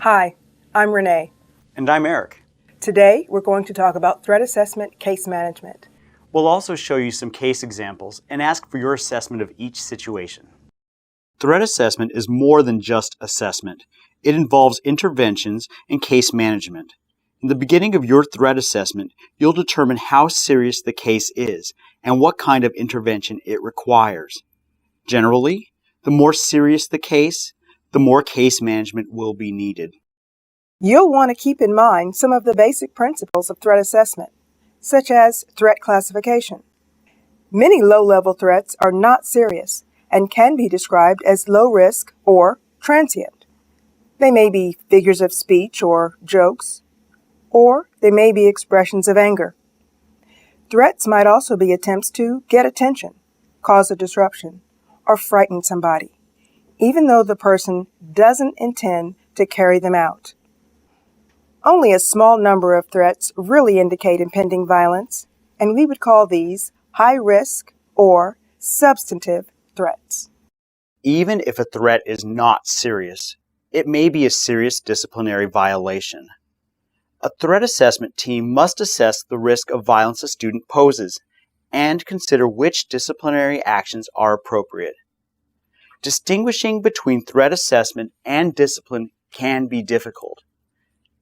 Hi, I'm Renee. And I'm Eric. Today, we're going to talk about threat assessment case management. We'll also show you some case examples and ask for your assessment of each situation. Threat assessment is more than just assessment. It involves interventions and case management. In the beginning of your threat assessment, you'll determine how serious the case is and what kind of intervention it requires. Generally, the more serious the case, the more case management will be needed. You'll want to keep in mind some of the basic principles of threat assessment, such as threat classification. Many low-level threats are not serious and can be described as low risk or transient. They may be figures of speech or jokes, or they may be expressions of anger. Threats might also be attempts to get attention, cause a disruption, or frighten somebody, even though the person doesn't intend to carry them out. Only a small number of threats really indicate impending violence, and we would call these high-risk or substantive threats. Even if a threat is not serious, it may be a serious disciplinary violation. A threat assessment team must assess the risk of violence a student poses and consider which disciplinary actions are appropriate. Distinguishing between threat assessment and discipline can be difficult,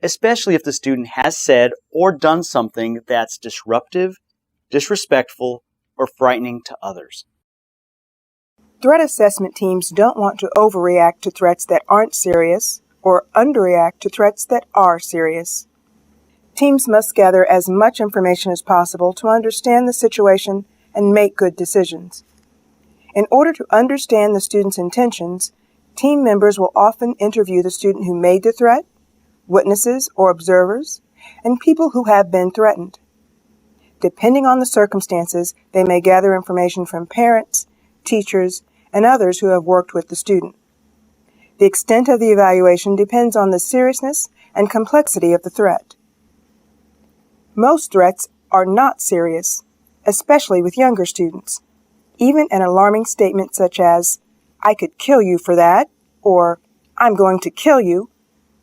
especially if the student has said or done something that's disruptive, disrespectful, or frightening to others. Threat assessment teams don't want to overreact to threats that aren't serious or underreact to threats that are serious. Teams must gather as much information as possible to understand the situation and make good decisions. In order to understand the student's intentions, team members will often interview the student who made the threat, witnesses or observers, and people who have been threatened. Depending on the circumstances, they may gather information from parents, teachers, and others who have worked with the student. The extent of the evaluation depends on the seriousness and complexity of the threat. Most threats are not serious, especially with younger students. Even an alarming statement such as, "I could kill you for that," or "I'm going to kill you,"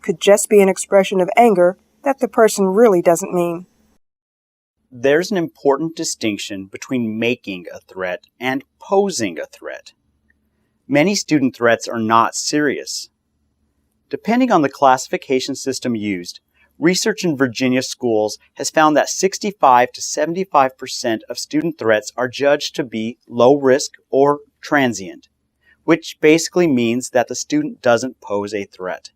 could just be an expression of anger that the person really doesn't mean. There's an important distinction between making a threat and posing a threat. Many student threats are not serious. Depending on the classification system used, research in Virginia schools has found that 65 to 75% of student threats are judged to be low risk or transient, which basically means that the student doesn't pose a threat.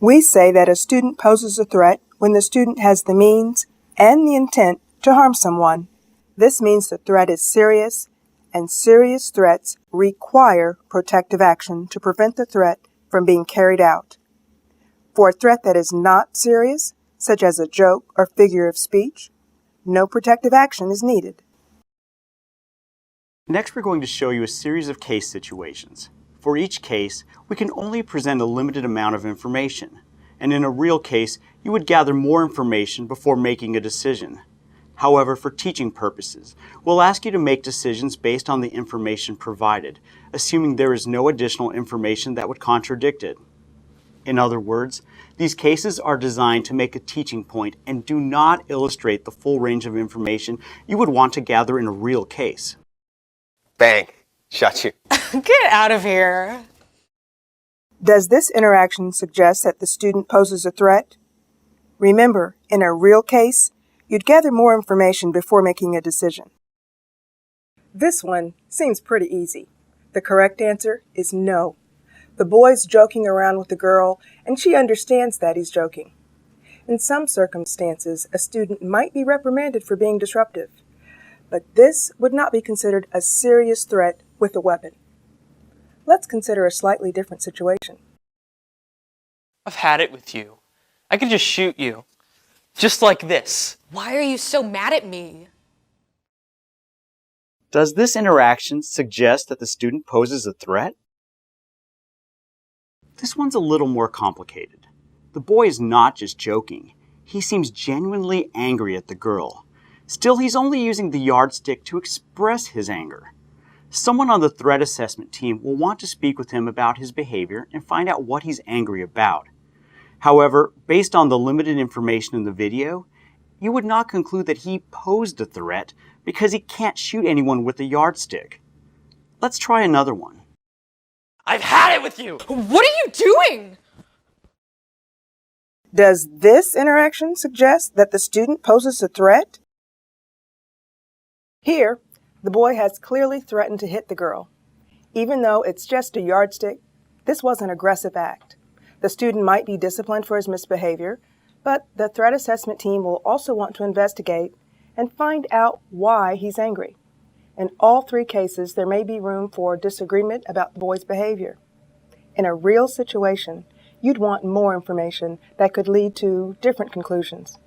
We say that a student poses a threat when the student has the means and the intent to harm someone. This means the threat is serious, and serious threats require protective action to prevent the threat from being carried out. For a threat that is not serious, such as a joke or figure of speech, no protective action is needed. Next, we're going to show you a series of case situations. For each case, we can only present a limited amount of information, and in a real case, you would gather more information before making a decision. However, for teaching purposes, we'll ask you to make decisions based on the information provided, assuming there is no additional information that would contradict it. In other words, these cases are designed to make a teaching point and do not illustrate the full range of information you would want to gather in a real case. Bang! Shot you. Get out of here. Does this interaction suggest that the student poses a threat? Remember, in a real case, you'd gather more information before making a decision. This one seems pretty easy. The correct answer is no. The boy's joking around with the girl, and she understands that he's joking. In some circumstances, a student might be reprimanded for being disruptive, but this would not be considered a serious threat with a weapon. Let's consider a slightly different situation. I've had it with you. I could just shoot you. Just like this. Why are you so mad at me? Does this interaction suggest that the student poses a threat? This one's a little more complicated. The boy is not just joking. He seems genuinely angry at the girl. Still, he's only using the yardstick to express his anger. Someone on the threat assessment team will want to speak with him about his behavior and find out what he's angry about. However, based on the limited information in the video, you would not conclude that he posed a threat because he can't shoot anyone with a yardstick. Let's try another one. I've had it with you! What are you doing? Does this interaction suggest that the student poses a threat? Here, the boy has clearly threatened to hit the girl. Even though it's just a yardstick, this was an aggressive act. The student might be disciplined for his misbehavior, but the threat assessment team will also want to investigate and find out why he's angry. In all three cases, there may be room for disagreement about the boy's behavior. In a real situation, you'd want more information that could lead to different conclusions.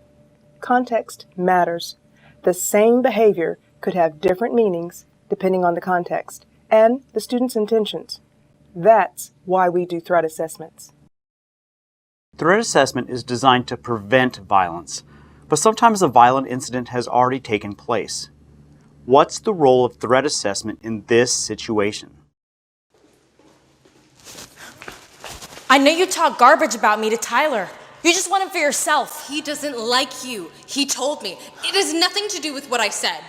Context matters. The same behavior could have different meanings depending on the context and the student's intentions. That's why we do threat assessments. Threat assessment is designed to prevent violence, but sometimes a violent incident has already taken place. What's the role of threat assessment in this situation? I know you talk garbage about me to Tyler. You just want him for yourself. He doesn't like you. He told me. It has nothing to do with what I said.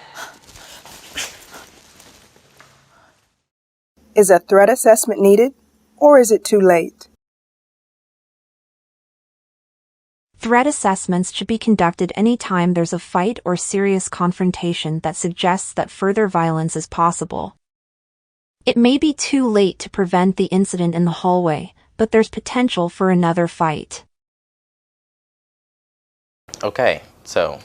Is a threat assessment needed, or is it too late? Threat assessments should be conducted anytime there's a fight or serious confrontation that suggests that further violence is possible. It may be too late to prevent the incident in the hallway, but there's potential for another fight. Okay, so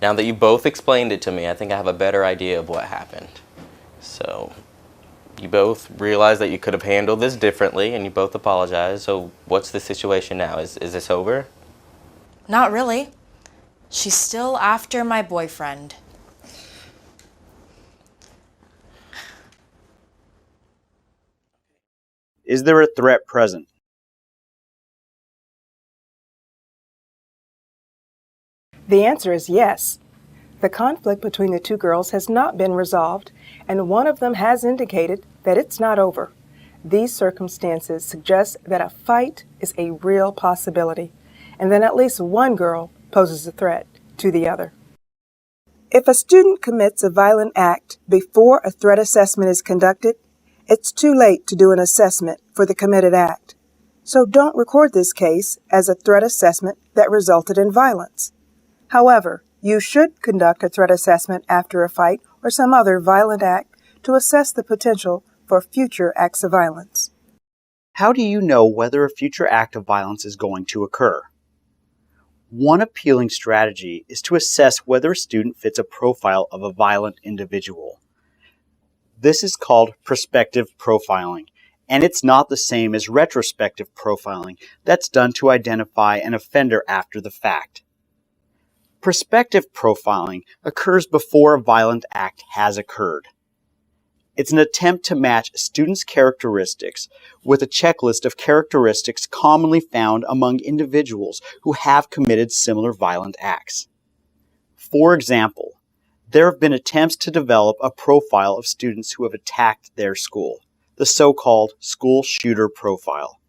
now that you both explained it to me, I think I have a better idea of what happened. So you both realized that you could have handled this differently, and you both apologized. So what's the situation now? Is this over? Not really. She's still after my boyfriend. Is there a threat present? The answer is yes. The conflict between the two girls has not been resolved, and one of them has indicated that it's not over. These circumstances suggest that a fight is a real possibility, and then at least one girl poses a threat to the other. If a student commits a violent act before a threat assessment is conducted, it's too late to do an assessment for the committed act. So don't record this case as a threat assessment that resulted in violence. However, you should conduct a threat assessment after a fight or some other violent act to assess the potential for future acts of violence. How do you know whether a future act of violence is going to occur? One appealing strategy is to assess whether a student fits a profile of a violent individual. This is called prospective profiling, and it's not the same as retrospective profiling that's done to identify an offender after the fact. Prospective profiling occurs before a violent act has occurred. It's an attempt to match students' characteristics with a checklist of characteristics commonly found among individuals who have committed similar violent acts. For example, there have been attempts to develop a profile of students who have attacked their school, the so-called school shooter profile.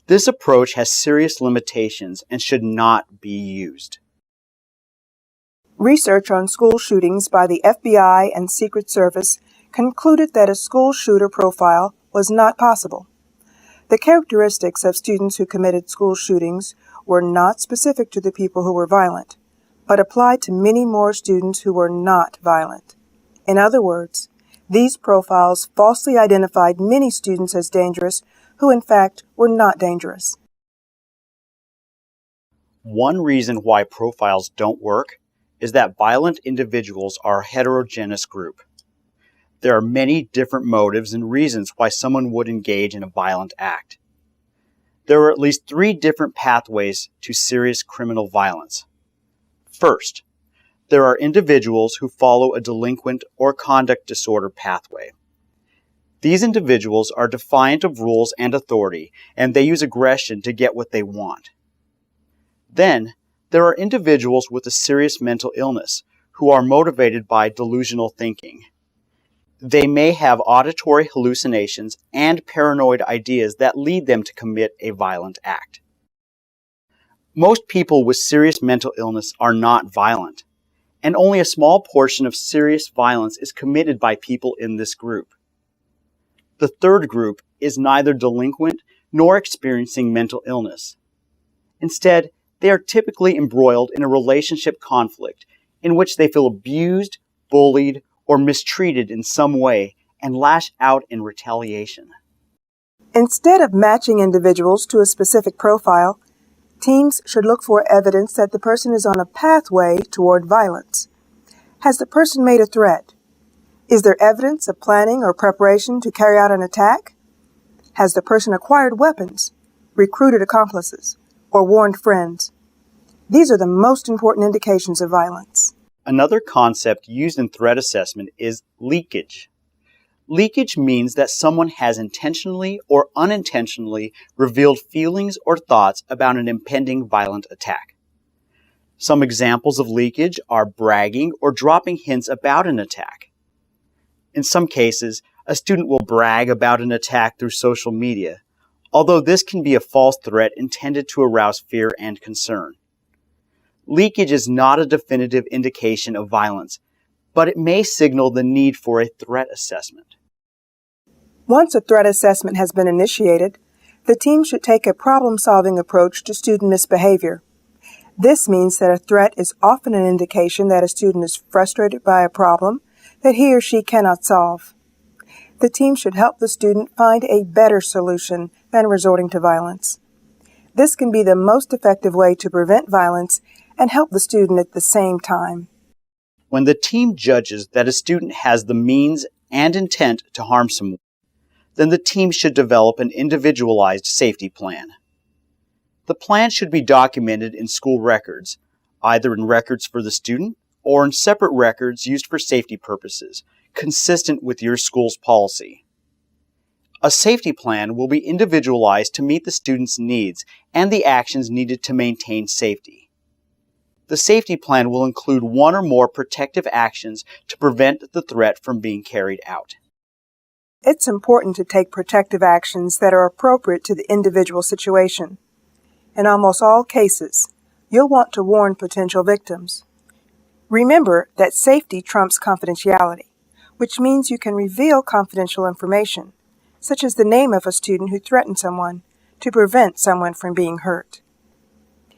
This approach has serious limitations and should not be used. Research on school shootings by the FBI and Secret Service concluded that a school shooter profile was not possible. The characteristics of students who committed school shootings were not specific to the people who were violent, but applied to many more students who were not violent. In other words, these profiles falsely identified many students as dangerous who in fact were not dangerous. One reason why profiles don't work is that violent individuals are a heterogeneous group. There are many different motives and reasons why someone would engage in a violent act. There are at least 3 different pathways to serious criminal violence. First, there are individuals who follow a delinquent or conduct disorder pathway. These individuals are defiant of rules and authority, and they use aggression to get what they want. Then, there are individuals with a serious mental illness who are motivated by delusional thinking. They may have auditory hallucinations and paranoid ideas that lead them to commit a violent act. Most people with serious mental illness are not violent, and only a small portion of serious violence is committed by people in this group. The third group is neither delinquent nor experiencing mental illness. Instead, they are typically embroiled in a relationship conflict in which they feel abused, bullied, or mistreated in some way and lash out in retaliation. Instead of matching individuals to a specific profile, teams should look for evidence that the person is on a pathway toward violence. Has the person made a threat? Is there evidence of planning or preparation to carry out an attack? Has the person acquired weapons, recruited accomplices, or warned friends? These are the most important indications of violence. Another concept used in threat assessment is leakage. Leakage means that someone has intentionally or unintentionally revealed feelings or thoughts about an impending violent attack. Some examples of leakage are bragging or dropping hints about an attack. In some cases, a student will brag about an attack through social media, although this can be a false threat intended to arouse fear and concern. Leakage is not a definitive indication of violence, but it may signal the need for a threat assessment. Once a threat assessment has been initiated, the team should take a problem-solving approach to student misbehavior. This means that a threat is often an indication that a student is frustrated by a problem that he or she cannot solve. The team should help the student find a better solution than resorting to violence. This can be the most effective way to prevent violence and help the student at the same time. When the team judges that a student has the means and intent to harm someone, then the team should develop an individualized safety plan. The plan should be documented in school records, either in records for the student or in separate records used for safety purposes, consistent with your school's policy. A safety plan will be individualized to meet the student's needs and the actions needed to maintain safety. The safety plan will include one or more protective actions to prevent the threat from being carried out. It's important to take protective actions that are appropriate to the individual situation. In almost all cases, you'll want to warn potential victims. Remember that safety trumps confidentiality, which means you can reveal confidential information, such as the name of a student who threatened someone, to prevent someone from being hurt.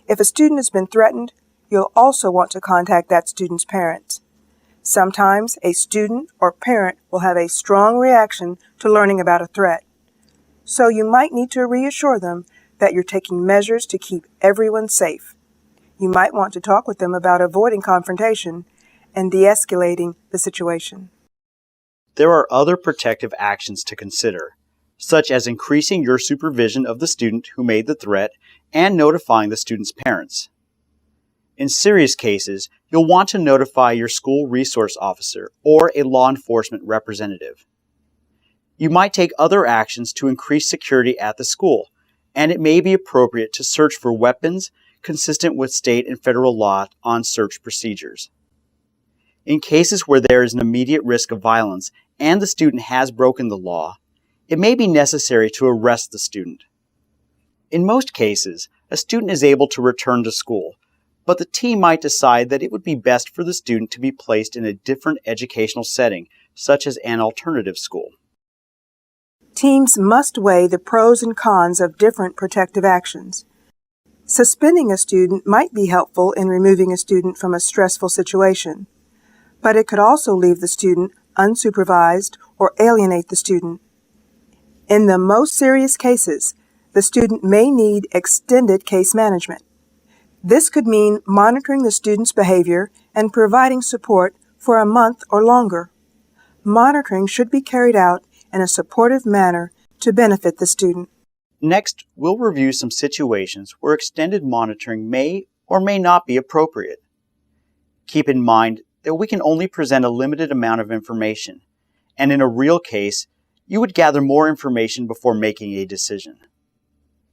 If a student has been threatened, you'll also want to contact that student's parents. Sometimes a student or parent will have a strong reaction to learning about a threat, so you might need to reassure them that you're taking measures to keep everyone safe. You might want to talk with them about avoiding confrontation and de-escalating the situation. There are other protective actions to consider, such as increasing your supervision of the student who made the threat and notifying the student's parents. In serious cases, you'll want to notify your school resource officer or a law enforcement representative. You might take other actions to increase security at the school, and it may be appropriate to search for weapons consistent with state and federal law on search procedures. In cases where there is an immediate risk of violence and the student has broken the law, it may be necessary to arrest the student. In most cases, a student is able to return to school, but the team might decide that it would be best for the student to be placed in a different educational setting, such as an alternative school. Teams must weigh the pros and cons of different protective actions. Suspending a student might be helpful in removing a student from a stressful situation, but it could also leave the student unsupervised or alienate the student. In the most serious cases, the student may need extended case management. This could mean monitoring the student's behavior and providing support for a month or longer. Monitoring should be carried out in a supportive manner to benefit the student. Next, we'll review some situations where extended monitoring may or may not be appropriate. Keep in mind that we can only present a limited amount of information, and in a real case, you would gather more information before making a decision.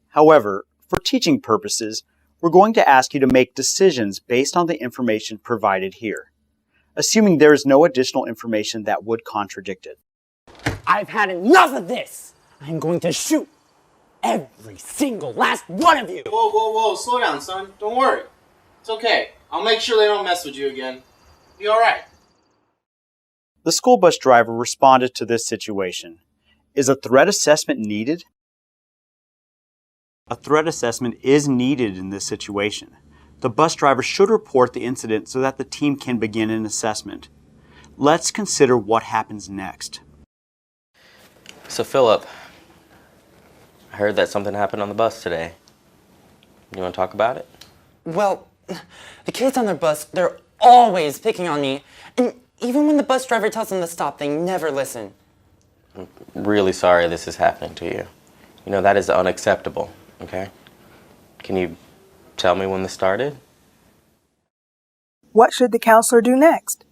However, for teaching purposes, we're going to ask you to make decisions based on the information provided here, assuming there is no additional information that would contradict it. I've had enough of this! I'm going to shoot! Every single last one of you! Whoa, whoa, whoa, slow down, son. Don't worry. It's okay. I'll make sure they don't mess with you again. Be alright. The school bus driver responded to this situation. Is a threat assessment needed? A threat assessment is needed in this situation. The bus driver should report the incident so that the team can begin an assessment. Let's consider what happens next. So Philip, I heard that something happened on the bus today. You want to talk about it? Well, the kids on their bus, they're always picking on me. And even when the bus driver tells them to stop, they never listen. I'm really sorry this is happening to you. You know, that is unacceptable, okay? Can you tell me when this started? What should the counselor do next?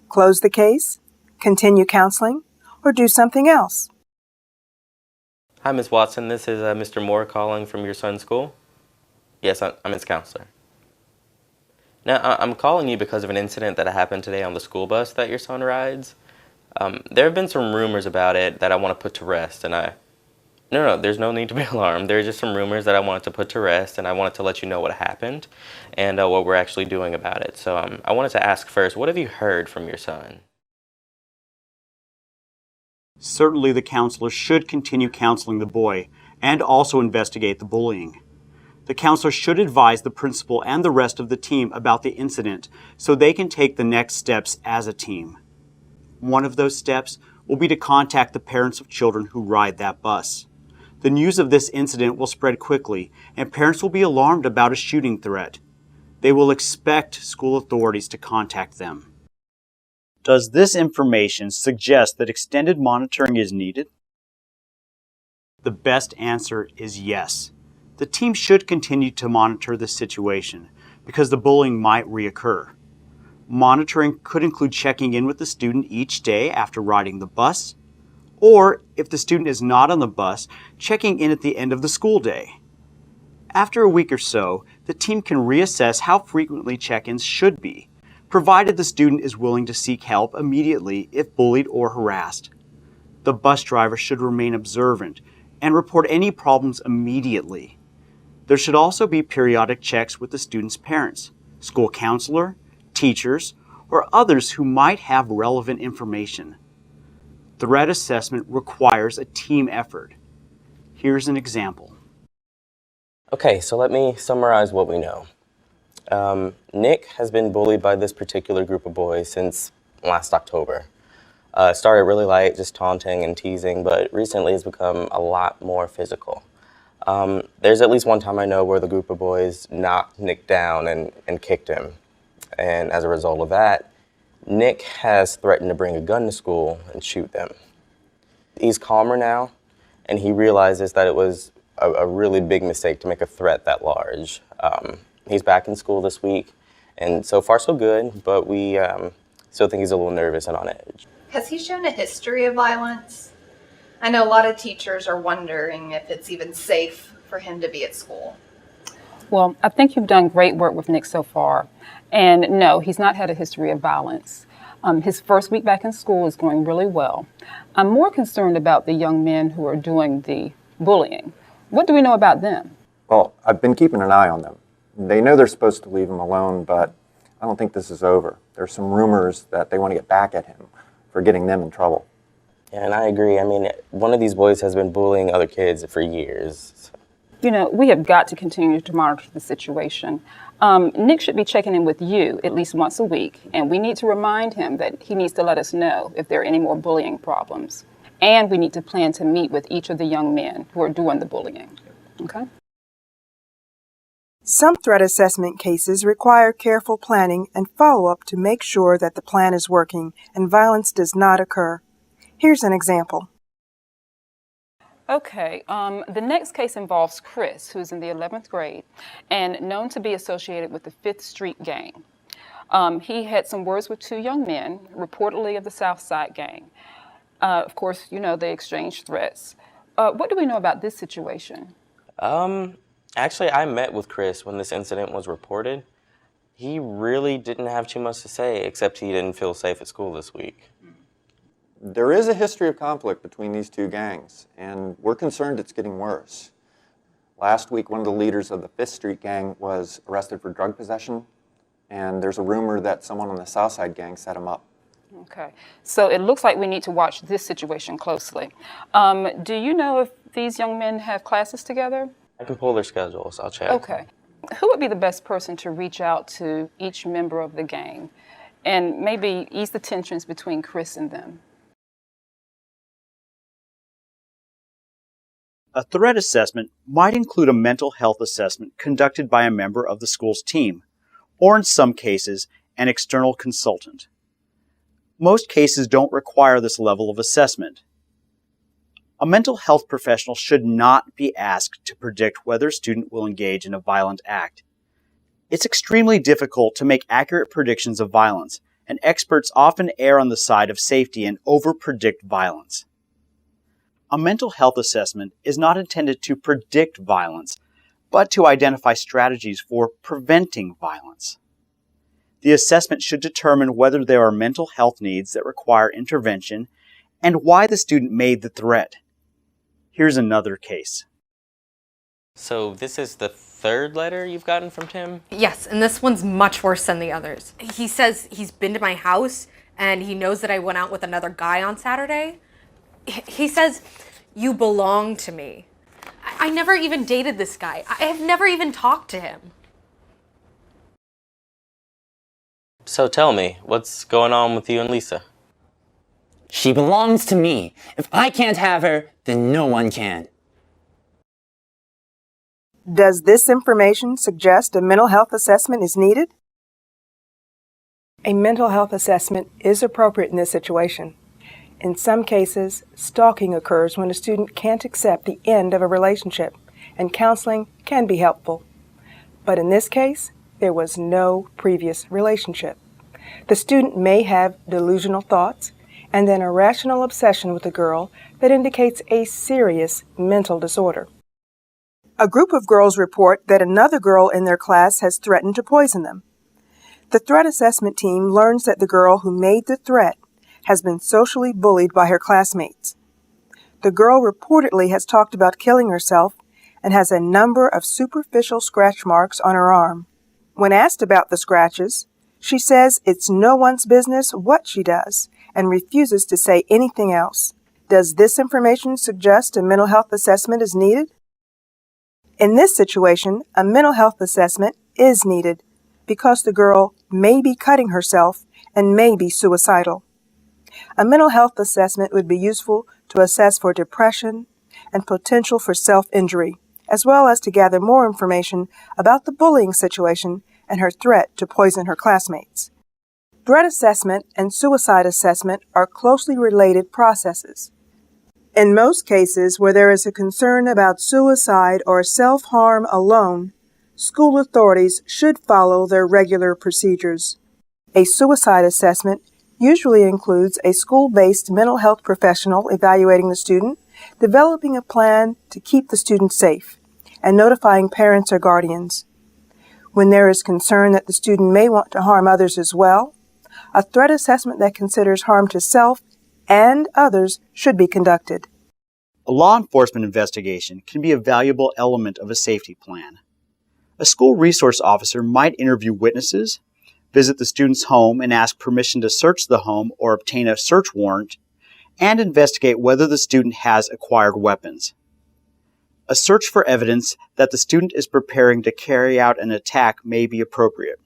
Close the case, continue counseling, or do something else? Hi, Ms. Watson. This is Mr. Moore calling from your son's school. Yes, I'm his counselor. Now, I'm calling you because of an incident that happened today on the school bus that your son rides. There have been some rumors about it that I want to put to rest, and No, there's no need to be alarmed. There are just some rumors that I wanted to put to rest, and I wanted to let you know what happened and what we're actually doing about it. So I wanted to ask first, what have you heard from your son? Certainly the counselor should continue counseling the boy and also investigate the bullying. The counselor should advise the principal and the rest of the team about the incident so they can take the next steps as a team. One of those steps will be to contact the parents of children who ride that bus. The news of this incident will spread quickly, and parents will be alarmed about a shooting threat. They will expect school authorities to contact them. Does this information suggest that extended monitoring is needed? The best answer is yes. The team should continue to monitor the situation because the bullying might reoccur. Monitoring could include checking in with the student each day after riding the bus, or if the student is not on the bus, checking in at the end of the school day. After a week or so, the team can reassess how frequently check-ins should be, provided the student is willing to seek help immediately if bullied or harassed. The bus driver should remain observant and report any problems immediately. There should also be periodic checks with the student's parents, school counselor, teachers, or others who might have relevant information. Threat assessment requires a team effort. Here's an example. Okay, so let me summarize what we know. Nick has been bullied by this particular group of boys since last October. It started really light, just taunting and teasing, but recently it's become a lot more physical. There's at least one time I know where the group of boys knocked Nick down and kicked him. And as a result of that, Nick has threatened to bring a gun to school and shoot them. He's calmer now, and he realizes that it was a really big mistake to make a threat that large. He's back in school this week, and so far so good, but we still think he's a little nervous and on edge. Has he shown a history of violence? I know a lot of teachers are wondering if it's even safe for him to be at school. Well, I think you've done great work with Nick so far. And no, he's not had a history of violence. His first week back in school is going really well. I'm more concerned about the young men who are doing the bullying. What do we know about them? Well, I've been keeping an eye on them. They know they're supposed to leave him alone, but I don't think this is over. There's some rumors that they want to get back at him for getting them in trouble. Yeah, and I agree. I mean, one of these boys has been bullying other kids for years. You know, we have got to continue to monitor the situation. Nick should be checking in with you at least once a week, and we need to remind him that he needs to let us know if there are any more bullying problems. And we need to plan to meet with each of the young men who are doing the bullying. Okay? Some threat assessment cases require careful planning and follow-up to make sure that the plan is working and violence does not occur. Here's an example. Okay, the next case involves Chris, who's in the 11th grade and known to be associated with the 5th Street gang. He had some words with two young men, reportedly of the South Side gang. Of course, you know, they exchanged threats. What do we know about this situation? Actually, I met with Chris when this incident was reported. He really didn't have too much to say, except he didn't feel safe at school this week. There is a history of conflict between these two gangs, and we're concerned it's getting worse. Last week, one of the leaders of the 5th Street gang was arrested for drug possession, and there's a rumor that someone on the Southside gang set him up. Okay, so it looks like we need to watch this situation closely. Do you know if these young men have classes together? I can pull their schedules. I'll check. Okay. Who would be the best person to reach out to each member of the gang and maybe ease the tensions between Chris and them? A threat assessment might include a mental health assessment conducted by a member of the school's team, or in some cases, an external consultant. Most cases don't require this level of assessment. A mental health professional should not be asked to predict whether a student will engage in a violent act. It's extremely difficult to make accurate predictions of violence, and experts often err on the side of safety and over-predict violence. A mental health assessment is not intended to predict violence, but to identify strategies for preventing violence. The assessment should determine whether there are mental health needs that require intervention and why the student made the threat. Here's another case. So this is the third letter you've gotten from Tim? Yes, and this one's much worse than the others. He says he's been to my house and he knows that I went out with another guy on Saturday. He says, "You belong to me." I never even dated this guy. I have never even talked to him. So tell me, what's going on with you and Lisa? She belongs to me. If I can't have her, then no one can. Does this information suggest a mental health assessment is needed? A mental health assessment is appropriate in this situation. In some cases, stalking occurs when a student can't accept the end of a relationship, and counseling can be helpful. But in this case, there was no previous relationship. The student may have delusional thoughts and an irrational obsession with a girl that indicates a serious mental disorder. A group of girls report that another girl in their class has threatened to poison them. The threat assessment team learns that the girl who made the threat has been socially bullied by her classmates. The girl reportedly has talked about killing herself and has a number of superficial scratch marks on her arm. When asked about the scratches, she says it's no one's business what she does and refuses to say anything else. Does this information suggest a mental health assessment is needed? In this situation, a mental health assessment is needed because the girl may be cutting herself and may be suicidal. A mental health assessment would be useful to assess for depression and potential for self-injury, as well as to gather more information about the bullying situation and her threat to poison her classmates. Threat assessment and suicide assessment are closely related processes. In most cases where there is a concern about suicide or self-harm alone, school authorities should follow their regular procedures. A suicide assessment usually includes a school-based mental health professional evaluating the student, developing a plan to keep the student safe, and notifying parents or guardians. When there is concern that the student may want to harm others as well, a threat assessment that considers harm to self and others should be conducted. A law enforcement investigation can be a valuable element of a safety plan. A school resource officer might interview witnesses, visit the student's home and ask permission to search the home or obtain a search warrant, and investigate whether the student has acquired weapons. A search for evidence that the student is preparing to carry out an attack may be appropriate.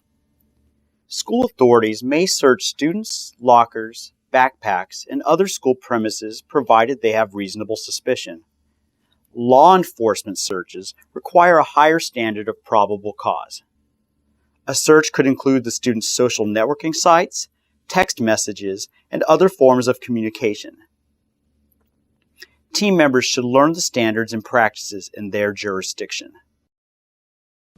School authorities may search students' lockers, backpacks, and other school premises provided they have reasonable suspicion. Law enforcement searches require a higher standard of probable cause. A search could include the student's social networking sites, text messages, and other forms of communication. Team members should learn the standards and practices in their jurisdiction.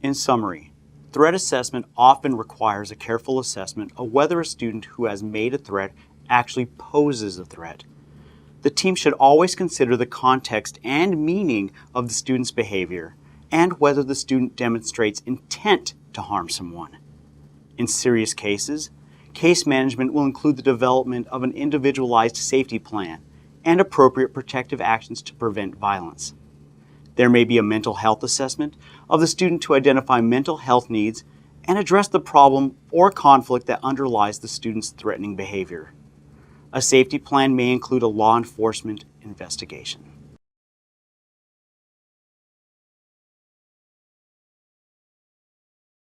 In summary, threat assessment often requires a careful assessment of whether a student who has made a threat actually poses a threat. The team should always consider the context and meaning of the student's behavior and whether the student demonstrates intent to harm someone. In serious cases, case management will include the development of an individualized safety plan and appropriate protective actions to prevent violence. There may be a mental health assessment of the student to identify mental health needs and address the problem or conflict that underlies the student's threatening behavior. A safety plan may include a law enforcement investigation.